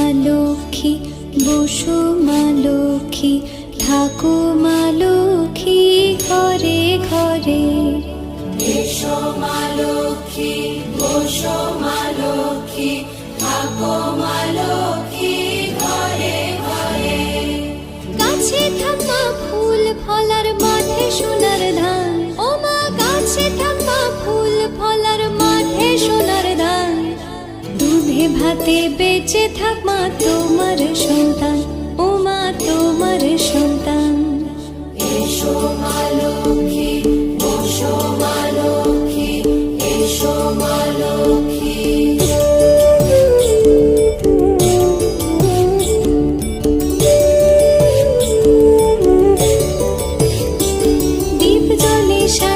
মা লক্ষ্মী, বসো মা লক্ষ্মী, থাকো মা লক্ষ্মী ঘরে ঘরে। এসো মা লক্ষ্মী, বসো মা লক্ষ্মী, থাকো মা লক্ষ্মী ঘরে ঘরে। গাছে থাকা ফুল ফলার মাঠে সোনার ধান, ও মা গাছে থাকা ফুল ফলার মাঠে সোনার ধান। দুধে ভাতে বেঁচে থাক মা তোমার সন্তান।